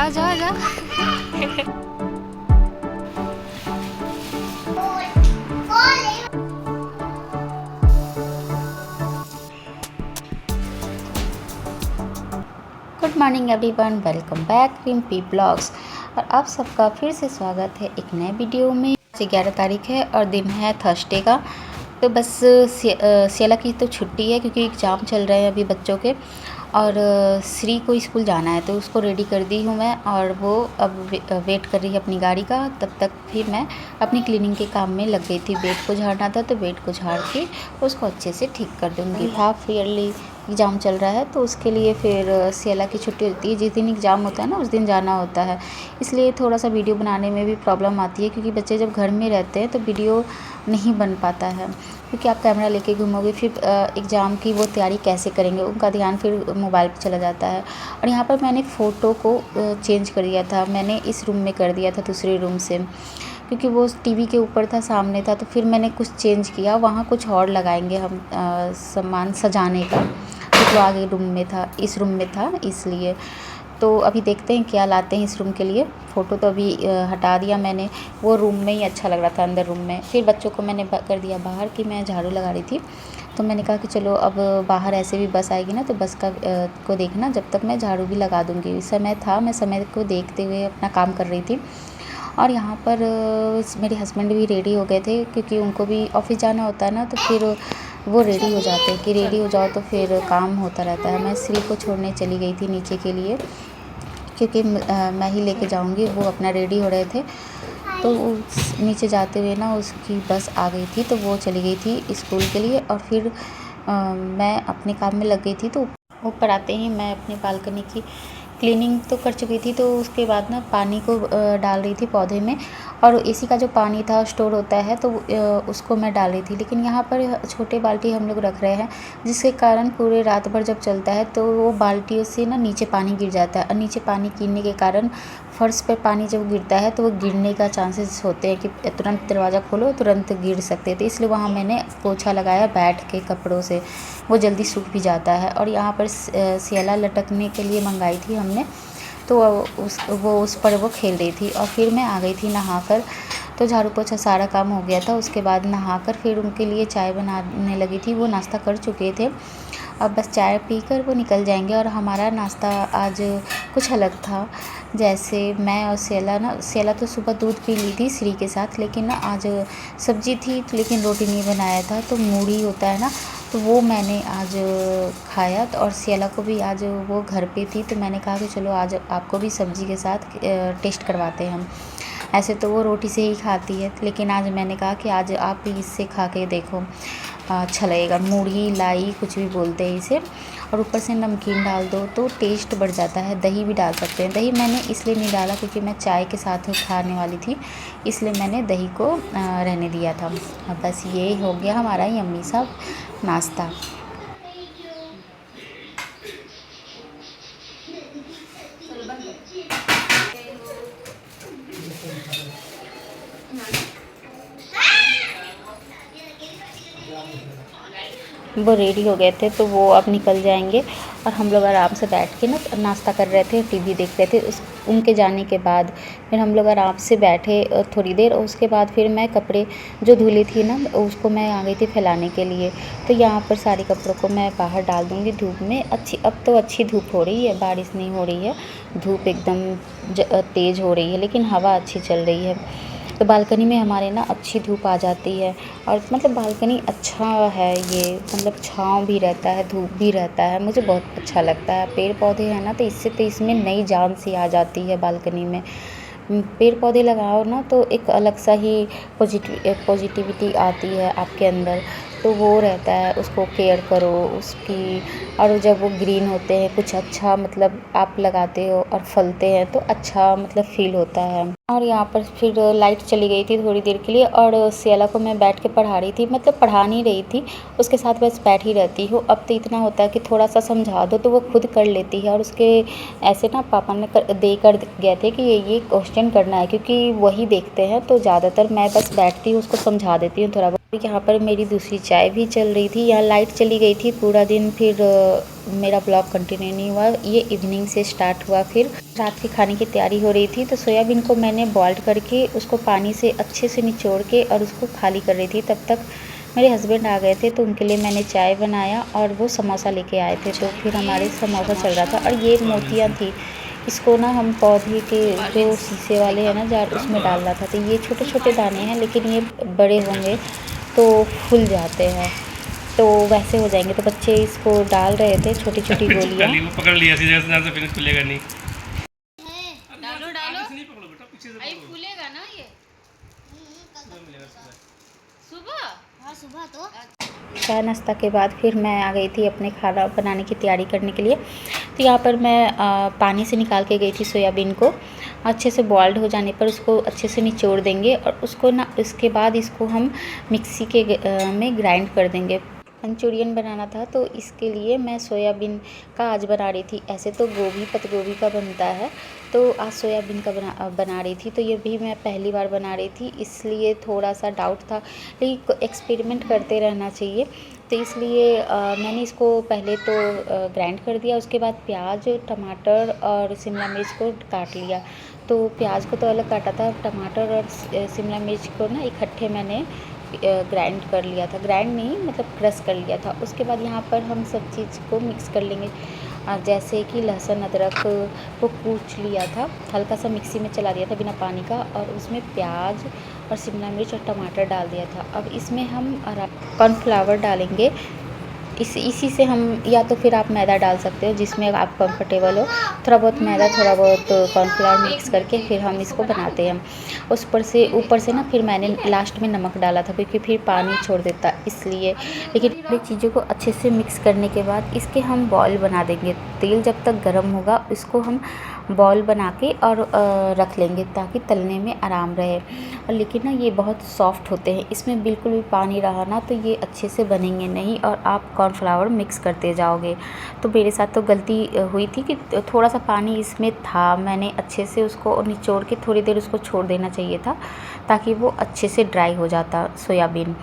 आजा आजा। Good morning everyone, welcome back Rimpy blogs. और आप सबका फिर से स्वागत है एक नए वीडियो में। 11 तारीख है और दिन है थर्सडे का। तो बस सियाला की तो छुट्टी है क्योंकि एग्ज़ाम चल रहे हैं अभी बच्चों के। और श्री को स्कूल जाना है तो उसको रेडी कर दी हूँ मैं, और वो अब वेट कर रही है अपनी गाड़ी का। तब तक फिर मैं अपनी क्लीनिंग के काम में लग गई थी। बेड को झाड़ना था तो बेड को झाड़ के उसको अच्छे से ठीक कर दूँगी। हाफ ईयरली एग्ज़ाम चल रहा है तो उसके लिए फिर सियाला की छुट्टी होती है। जिस दिन एग्ज़ाम होता है ना उस दिन जाना होता है, इसलिए थोड़ा सा वीडियो बनाने में भी प्रॉब्लम आती है क्योंकि बच्चे जब घर में रहते हैं तो वीडियो नहीं बन पाता है, क्योंकि आप कैमरा लेके घूमोगे फिर एग्ज़ाम की वो तैयारी कैसे करेंगे, उनका ध्यान फिर मोबाइल पे चला जाता है। और यहाँ पर मैंने फ़ोटो को चेंज कर दिया था, मैंने इस रूम में कर दिया था दूसरे रूम से, क्योंकि वो टीवी के ऊपर था, सामने था। तो फिर मैंने कुछ चेंज किया, वहाँ कुछ और लगाएंगे हम सामान सजाने का, जो आगे रूम में था इस रूम में था, इसलिए। तो अभी देखते हैं क्या लाते हैं इस रूम के लिए। फ़ोटो तो अभी हटा दिया मैंने, वो रूम में ही अच्छा लग रहा था अंदर रूम में। फिर बच्चों को मैंने कर दिया बाहर कि मैं झाड़ू लगा रही थी, तो मैंने कहा कि चलो अब बाहर ऐसे भी बस आएगी ना तो बस का को देखना, जब तक मैं झाड़ू भी लगा दूँगी। समय था, मैं समय को देखते हुए अपना काम कर रही थी। और यहाँ पर मेरे हस्बैंड भी रेडी हो गए थे क्योंकि उनको भी ऑफिस जाना होता है ना, तो फिर वो रेडी हो जाते हैं कि रेडी हो जाओ तो फिर काम होता रहता है। मैं श्री को छोड़ने चली गई थी नीचे के लिए क्योंकि मैं ही लेके जाऊंगी। वो अपना रेडी हो रहे थे तो नीचे जाते हुए ना उसकी बस आ गई थी तो वो चली गई थी स्कूल के लिए। और फिर मैं अपने काम में लग गई थी। तो ऊपर आते ही मैं अपनी बालकनी की क्लीनिंग तो कर चुकी थी, तो उसके बाद ना पानी को डाल रही थी पौधे में। और एसी का जो पानी था स्टोर होता है तो उसको मैं डाल रही थी। लेकिन यहाँ पर छोटे बाल्टी हम लोग रख रहे हैं, जिसके कारण पूरे रात भर जब चलता है तो वो बाल्टियों से ना नीचे पानी गिर जाता है। और नीचे पानी गिरने के कारण फर्श पर पानी जब गिरता है तो वो गिरने का चांसेस होते हैं कि तुरंत दरवाज़ा खोलो तुरंत गिर सकते थे। इसलिए वहाँ मैंने पोछा लगाया बैठ के कपड़ों से, वो जल्दी सूख भी जाता है। और यहाँ पर सियाला लटकने के लिए मंगाई थी हमने, तो उस पर वो खेल रही थी। और फिर मैं आ गई थी नहाकर, तो झाड़ू पोछा सारा काम हो गया था। उसके बाद नहाकर फिर उनके लिए चाय बनाने लगी थी। वो नाश्ता कर चुके थे, अब बस चाय पीकर वो निकल जाएंगे। और हमारा नाश्ता आज कुछ अलग था। जैसे मैं और सियाला तो सुबह दूध पी ली थी श्री के साथ, लेकिन ना आज सब्जी थी लेकिन रोटी नहीं बनाया था, तो मूढ़ी होता है ना, तो वो मैंने आज खाया। और सियाला को भी आज वो घर पे थी तो मैंने कहा कि चलो आज आपको भी सब्जी के साथ टेस्ट करवाते हैं हम। ऐसे तो वो रोटी से ही खाती है, लेकिन आज मैंने कहा कि आज आप भी इससे खा के देखो, अच्छा लगेगा। मूढ़ी लाई कुछ भी बोलते हैं इसे। और ऊपर से नमकीन डाल दो तो टेस्ट बढ़ जाता है। दही भी डाल सकते हैं, दही मैंने इसलिए नहीं डाला क्योंकि मैं चाय के साथ खाने वाली थी, इसलिए मैंने दही को रहने दिया था। अब बस ये हो गया हमारा यम्मी सा नाश्ता। वो रेडी हो गए थे तो वो अब निकल जाएंगे। और हम लोग आराम से बैठ के ना नाश्ता कर रहे थे, टीवी देख रहे थे। उनके जाने के बाद फिर हम लोग आराम से बैठे थोड़ी देर। और उसके बाद फिर मैं कपड़े जो धुली थी ना उसको मैं आ गई थी फैलाने के लिए। तो यहाँ पर सारे कपड़ों को मैं बाहर डाल दूँगी धूप में। अब तो अच्छी धूप हो रही है, बारिश नहीं हो रही है, धूप एकदम तेज़ हो रही है, लेकिन हवा अच्छी चल रही है। तो बालकनी में हमारे ना अच्छी धूप आ जाती है। और मतलब बालकनी अच्छा है ये, मतलब छाँव भी रहता है धूप भी रहता है, मुझे बहुत अच्छा लगता है। पेड़ पौधे हैं ना तो इससे तो इसमें नई जान सी आ जाती है बालकनी में। पेड़ पौधे लगाओ ना तो एक अलग सा ही पॉजिटिविटी आती है आपके अंदर, तो वो रहता है। उसको केयर करो उसकी, और जब वो ग्रीन होते हैं कुछ अच्छा मतलब आप लगाते हो और फलते हैं तो अच्छा मतलब फ़ील होता है। और यहाँ पर फिर लाइट चली गई थी थोड़ी देर के लिए, और सियाला को मैं बैठ के पढ़ा रही थी, मतलब पढ़ा नहीं रही थी, उसके साथ बस बैठ ही रहती हूँ। अब तो इतना होता है कि थोड़ा सा समझा दो तो वो खुद कर लेती है। और उसके ऐसे ना पापा ने दे कर गए थे कि ये क्वेश्चन करना है, क्योंकि वही देखते हैं तो ज़्यादातर मैं बस बैठती हूँ उसको समझा देती हूँ थोड़ा बहुत। यहाँ पर मेरी दूसरी चाय भी चल रही थी। यहाँ लाइट चली गई थी पूरा दिन, फिर मेरा ब्लॉग कंटिन्यू नहीं हुआ। ये इवनिंग से स्टार्ट हुआ। फिर रात के खाने की तैयारी हो रही थी, तो सोयाबीन को मैंने बॉइल्ड करके उसको पानी से अच्छे से निचोड़ के और उसको खाली कर रही थी। तब तक मेरे हस्बैंड आ गए थे, तो उनके लिए मैंने चाय बनाया और वो समोसा लेके आए थे। तो फिर हमारे समोसा चल रहा था। और ये मोतियाँ थी, इसको ना हम पौधे के जो शीशे वाले हैं ना जार, उसमें डालना था। तो ये छोटे छोटे दाने हैं, लेकिन ये बड़े होंगे तो फूल जाते हैं, तो वैसे हो जाएंगे। तो बच्चे इसको डाल रहे थे छोटी छोटी गोलियां। पकड़ लिया सीधे से, फिर खुलेगा नहीं। डालो डालो, आई फूलेगा ना ये सुबह। हाँ सुबह तो चाय नाश्ता के बाद फिर मैं आ गई थी अपने खाना बनाने की तैयारी करने के लिए। तो यहाँ पर मैं पानी से निकाल के गई थी सोयाबीन को। अच्छे से बॉइल्ड हो जाने पर उसको अच्छे से निचोड़ देंगे और उसको ना, इसके बाद इसको हम मिक्सी के में ग्राइंड कर देंगे। मंचूरियन बनाना था, तो इसके लिए मैं सोयाबीन का आज बना रही थी। ऐसे तो गोभी पत्ता गोभी का बनता है, तो आज सोयाबीन का बना रही थी। तो ये भी मैं पहली बार बना रही थी, इसलिए थोड़ा सा डाउट था, लेकिन एक्सपेरिमेंट करते रहना चाहिए। तो इसलिए मैंने इसको पहले तो ग्राइंड कर दिया। उसके बाद प्याज टमाटर और शिमला मिर्च को काट लिया। तो प्याज को तो अलग काटा था, टमाटर और शिमला मिर्च को ना इकट्ठे मैंने ग्राइंड कर लिया था। ग्राइंड नहीं, मतलब क्रश कर लिया था। उसके बाद यहाँ पर हम सब चीज़ को मिक्स कर लेंगे। जैसे कि लहसुन अदरक को कूच लिया था, हल्का सा मिक्सी में चला दिया था बिना पानी का, और उसमें प्याज और शिमला मिर्च और टमाटर डाल दिया था। अब इसमें हम कॉर्नफ्लावर डालेंगे। इसी से हम, या तो फिर आप मैदा डाल सकते हो जिसमें आप कंफर्टेबल हो। थोड़ा बहुत मैदा थोड़ा बहुत कॉर्नफ्लावर मिक्स करके फिर हम इसको बनाते हैं। उस पर से ऊपर से ना फिर मैंने लास्ट में नमक डाला था, क्योंकि फिर पानी छोड़ देता इसलिए। लेकिन ये चीज़ों को अच्छे से मिक्स करने के बाद इसके हम बॉल बना देंगे। तेल जब तक गर्म होगा इसको हम बॉल बना के और रख लेंगे, ताकि तलने में आराम रहे। और लेकिन ना ये बहुत सॉफ्ट होते हैं, इसमें बिल्कुल भी पानी रहा ना तो ये अच्छे से बनेंगे नहीं, और आप कॉर्नफ्लावर मिक्स करते जाओगे। तो मेरे साथ तो गलती हुई थी कि थोड़ा सा पानी इसमें था, मैंने अच्छे से उसको निचोड़ के थोड़ी देर उसको छोड़ देना चाहिए था, ताकि वो अच्छे से ड्राई हो जाता सोयाबीन।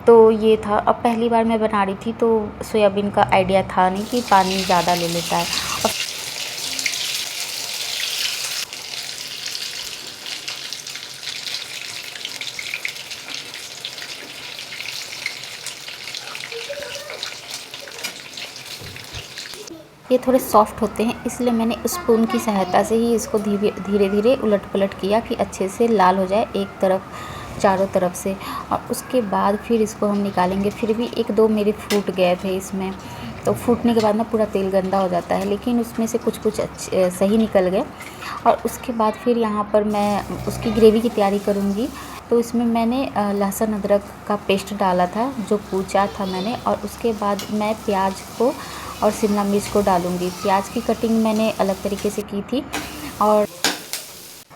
तो ये था। अब पहली बार मैं बना रही थी, तो सोयाबीन का आइडिया था नहीं कि पानी ज़्यादा ले लेता है। ये थोड़े सॉफ्ट होते हैं, इसलिए मैंने स्पून की सहायता से ही इसको धीरे धीरे उलट पलट किया कि अच्छे से लाल हो जाए एक तरफ, चारों तरफ से। और उसके बाद फिर इसको हम निकालेंगे। फिर भी एक दो मेरे फूट गए थे इसमें, तो फूटने के बाद ना पूरा तेल गंदा हो जाता है, लेकिन उसमें से कुछ कुछ अच्छे सही निकल गए। और उसके बाद फिर यहाँ पर मैं उसकी ग्रेवी की तैयारी करूँगी। तो इसमें मैंने लहसुन अदरक का पेस्ट डाला था, जो कूचा था मैंने, और उसके बाद मैं प्याज को और शिमला मिर्च को डालूँगी। प्याज की कटिंग मैंने अलग तरीके से की थी। और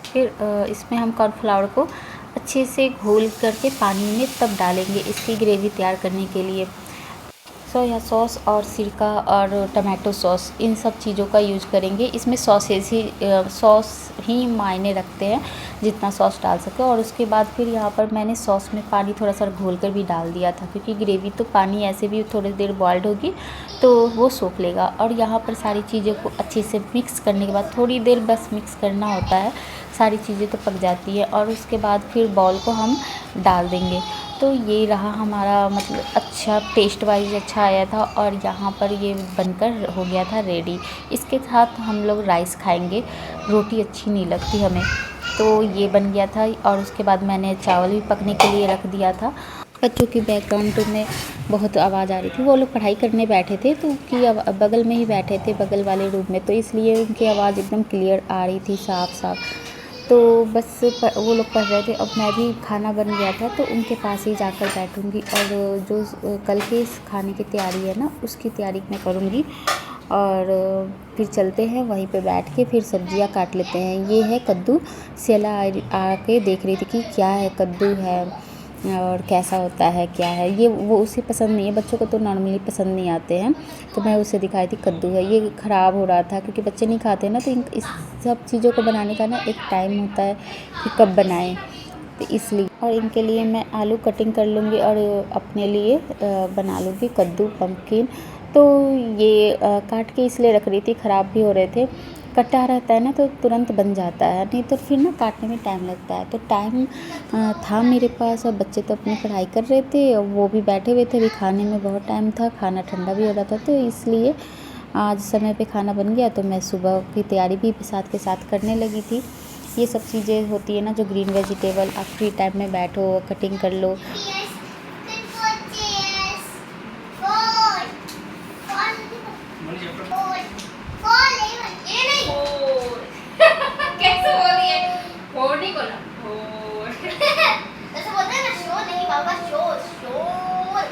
फिर इसमें हम कॉर्नफ्लावर को अच्छे से घोल करके पानी में तब डालेंगे इसकी ग्रेवी तैयार करने के लिए। सोया सॉस और सिरका और टमाटो सॉस, इन सब चीज़ों का यूज करेंगे। इसमें सॉस ही मायने रखते हैं, जितना सॉस डाल सके। और उसके बाद फिर यहाँ पर मैंने सॉस में पानी थोड़ा सा घोल कर भी डाल दिया था, क्योंकि ग्रेवी तो पानी ऐसे भी थोड़ी देर बॉइल्ड होगी तो वो सोख लेगा। और यहाँ पर सारी चीज़ों को अच्छे से मिक्स करने के बाद, थोड़ी देर बस मिक्स करना होता है, सारी चीज़ें तो पक जाती है। और उसके बाद फिर बॉल को हम डाल देंगे। तो ये रहा हमारा, मतलब अच्छा टेस्ट वाइज अच्छा आया था। और यहाँ पर ये बनकर हो गया था रेडी। इसके साथ हम लोग राइस खाएंगे, रोटी अच्छी नहीं लगती हमें। तो ये बन गया था। और उसके बाद मैंने चावल भी पकने के लिए रख दिया था। बच्चों की बैकग्राउंड में बहुत आवाज़ आ रही थी, वो लोग पढ़ाई करने बैठे थे, तो उनकी बगल में ही बैठे थे, बगल वाले रूम में, तो इसलिए उनकी आवाज़ एकदम क्लियर आ रही थी, साफ साफ। तो बस वो लोग पढ़ रहे थे। अब मैं भी, खाना बन गया था तो उनके पास ही जाकर बैठूंगी, और जो कल के खाने की तैयारी है ना, उसकी तैयारी मैं करूँगी। और फिर चलते हैं वहीं पे बैठ के, फिर सब्जियां काट लेते हैं। ये है कद्दू। सेला आके देख रही थी कि क्या है, कद्दू है और कैसा होता है, क्या है ये। वो उसे पसंद नहीं है, बच्चों को तो नॉर्मली पसंद नहीं आते हैं, तो मैं उसे दिखाई थी कद्दू है। ये ख़राब हो रहा था क्योंकि बच्चे नहीं खाते ना, तो इस सब चीज़ों को बनाने का ना एक टाइम होता है कि कब बनाएं। तो इसलिए। और इनके लिए मैं आलू कटिंग कर लूँगी और अपने लिए बना लूँगी कद्दू पम्पकिन। तो ये काट के इसलिए रख रही थी, ख़राब भी हो रहे थे। कटा रहता है ना तो तुरंत बन जाता है, नहीं तो फिर ना काटने में टाइम लगता है। तो टाइम था मेरे पास और बच्चे तो अपनी पढ़ाई कर रहे थे और वो भी बैठे हुए थे। अभी खाने में बहुत टाइम था, खाना ठंडा भी हो रहा था, तो इसलिए आज समय पे खाना बन गया। तो मैं सुबह की तैयारी भी साथ के साथ करने लगी थी। ये सब चीज़ें होती है ना जो ग्रीन वेजिटेबल, आप फ्री टाइम में बैठो कटिंग कर लो। कैसे बोल रही है? फोर नहीं बोला, फोर। ऐसे बोलते हैं ना, शोर नहीं बाबा, शोर शोर।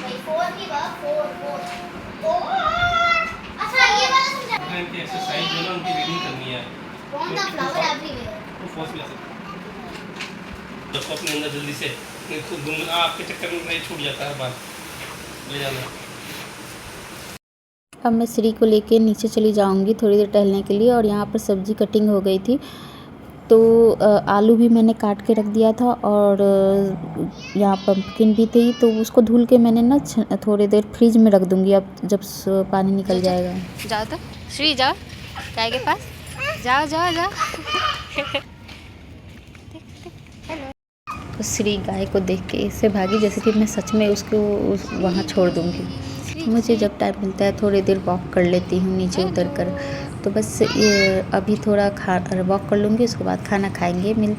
भाई फोर की बात, फोर फोर फोर। अच्छा ये वाला समझा। इनकी एक्सरसाइज जो ना उनकी रीडिंग करनी है। कौन सा फ्लावर एवरीवेयर? वो फोर्स ले सकते दोस्तों अपने अंदर जल्दी से नहीं खुद घूम आपके चक्कर में नहीं छूट जाता है बार ले जाना। अब मैं श्री को लेके नीचे चली जाऊंगी थोड़ी देर टहलने के लिए। और यहाँ पर सब्ज़ी कटिंग हो गई थी, तो आलू भी मैंने काट के रख दिया था और यहाँ पम्पकिन भी थी, तो उसको धुल के मैंने ना थोड़ी देर फ्रिज में रख दूंगी। अब जब पानी निकल जाएगा। जाओ तो श्री, जाओ गाय के पास, जाओ जाओ जाओ। तो श्री गाय को देख के इससे भागी जैसे कि मैं सच में उसको वहाँ छोड़ दूँगी। मुझे जब टाइम मिलता है थोड़ी देर वॉक कर लेती हूँ नीचे उतर कर। तो बस ये अभी थोड़ा वॉक कर लूँगी, उसके बाद खाना खाएंगे। मिलते